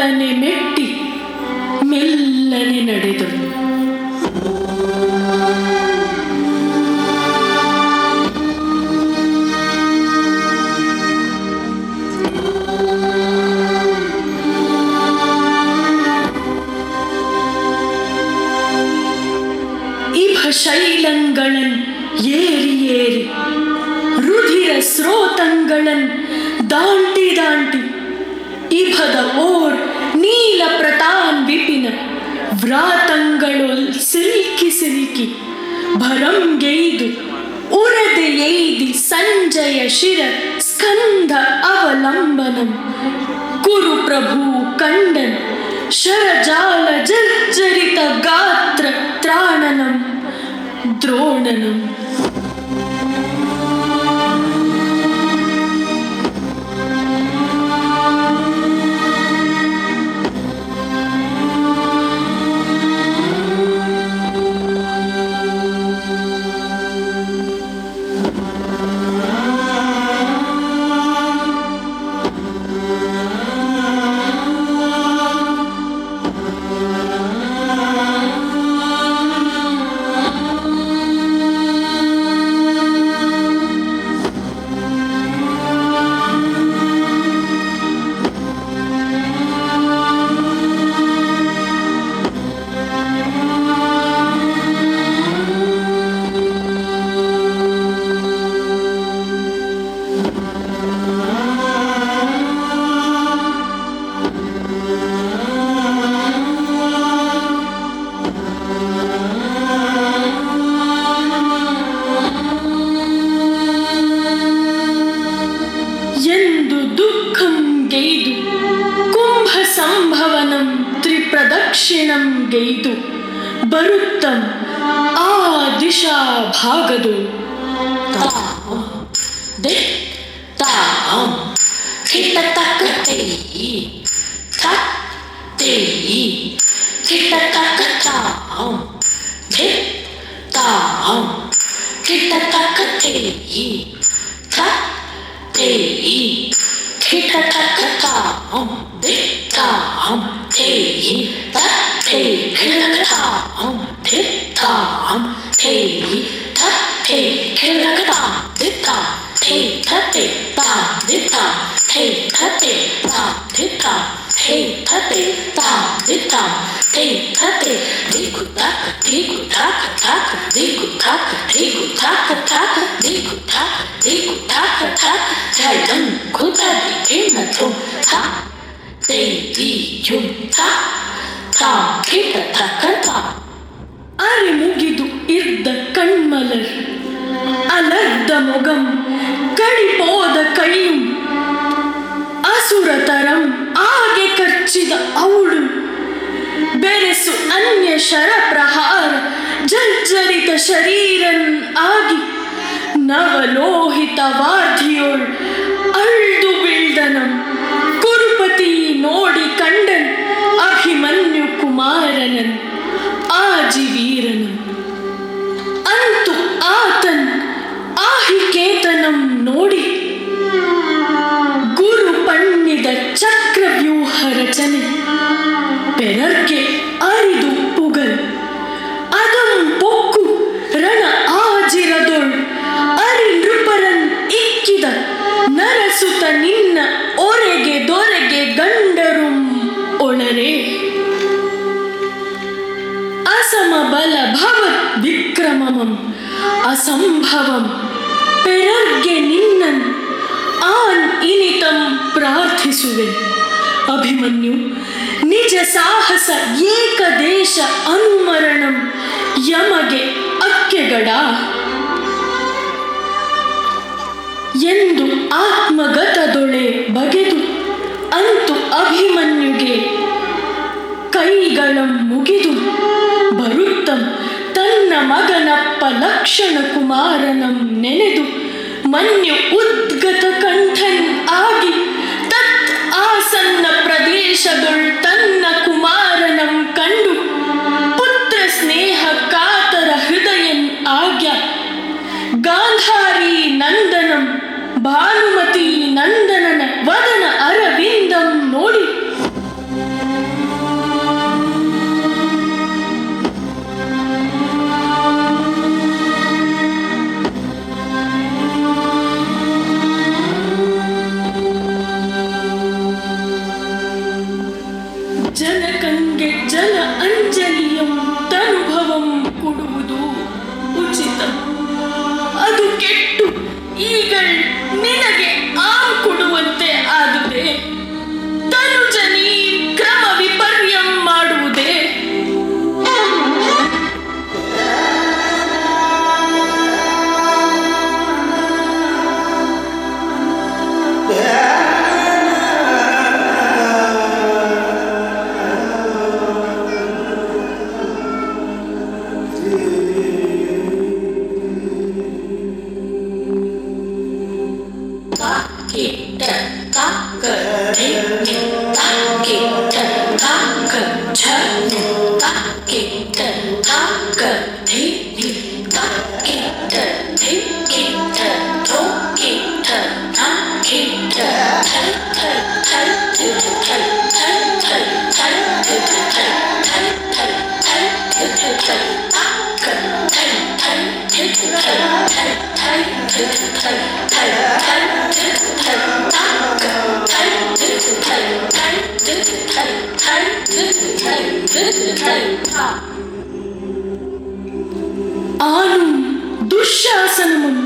ತಾಳನೆ ಮೆಟ್ಟಿ ಮೆಲ್ಲನೆ ನಡೆದಳು. ಶೈಲಂಗಳನ್ ಏರಿ ಏರಿ ರುಧಿರ ಸ್ರೋತಂಗಳನ್ ದಾಂಟಿ ದಾಂಟಿ ಇಭದ ಓರ್ ನೀಲ ಪ್ರತಾನ್ ವಿಪಿನ ವ್ರಾತಂಗಳೊಲ್ ಸಿಲ್ಕಿ ಸಿಲ್ಕಿ ಭರಂಗೆಯ್ದು ಉರದೆ ಎಯ್ದಿ ಸಂಜಯ ಶಿರ ಸ್ಕಂಧ ಅವಲಂಬನಂ ಕುರುಪ್ರಭು ಕಂಡನ್ ಶರಜಾಲ ಜರ್ಜರಿತ ಗಾತ್ರ ತ್ರಾಣನಂ ದ್ರೋಣನಂ. ತ್ರಿಪ್ರದಕ್ಷಿಣಂ ಗೈದು ಬರುತ್ತಂ ಆ ದಿಶಾ ಭಾಗದು ಅರೆ ಮುಗಿದು ಇದ್ದ ಕಣ್ಮಲರ್ ಅಲರ್ದ ಮೊಗಂ ಕಡಿಪೋದ ಕೈயும் ಅಸುರತರಂ ಆಗೆ ಕರ್ಚಿದ ಅವಳು ಬೆರೆಸು ಅನ್ಯ ಶರಪ್ರಹಾರ ಜರ್ಜರಿತ ಶರೀರನ್ ಆಗಿ ನವಲೋಹಿತ ವಾರ್ಧಿಯೋಳ್ ಅಳ್ದು ಬೀಳ್ದನಂ ಕುರುಪತಿ ನೋಡಿ ಕಂಡನ್ ಅಭಿಮನ್ಯು ಕುಮಾರನನ್ ಆಜಿವೀರನಂ. ಅಂತೂ ಆತನ್ ಆಹಿಕೇತನಂ ನೋಡಿ ಗುರು ಪಣ್ಣಿದ ಚಕ್ರವ್ಯೂಹ ರಚನೆ ಪೆರರ್ಗೆ ಅರಿದು ಪುಗಲ್ ಅದಂ ಪೊಕ್ಕು ರಣ ಆಜಿರದೊಳ್ ಅರಿ ನೃಪರನ್ ಇಕ್ಕಿದ ನರಸುತ ನಿನ್ನ ಒರೆಗೆ ದೊರೆಗೆ ಗಂಡರುಂ ಒಳರೆ ಅಸಮಬಲ ಭವತ್ ವಿಕ್ರಮಮಂ ಅಸಂಭವಂ ಪೆರರ್ಗೆ ನಿನ್ನನ್ ಆನ್ ಇನಿತಂ ಪ್ರಾರ್ಥಿಸುವೆ. ಅಭಿಮನ್ಯು ನಿಜ ಸಾಹಸ ಏಕದೇಶ ಅನುಮರಣಂ ಯಮಗೆ ಅಕ್ಕೆಗಡ ಎಂದು ಆತ್ಮಗತದೊಳೆ ಬಗೆದು ಅಂತು ಅಭಿಮನ್ಯುಗೆ ಕೈಗಳ ಮುಗಿದು ಬರುತ್ತಂ ತನ್ನ ಮಗನಪ್ಪ ಲಕ್ಷಣ ಕುಮಾರನಂ ನೆನೆದು ಮನ್ಯು ಉದ್ಗತ ಕಂಠನ್ ಆಗಿ ತತ್ ಆಸನ್ನ ಪ್ರದೇಶದೊಳ್ ತನ್ನ ಕುಮಾರನಂ ಕಂಡು ಪುತ್ರ ಸ್ನೇಹ ಕಾತರ ಹೃದಯನ್ ಆಜ್ಞ ಗಾಂಧಾರಿ ನಂದನಂ ಭಾನುಮತಿ ನಂದನನ ವದನ ಅರವಿಂದಂ ನೋಡಿ ఆను దుశ్శాసనమును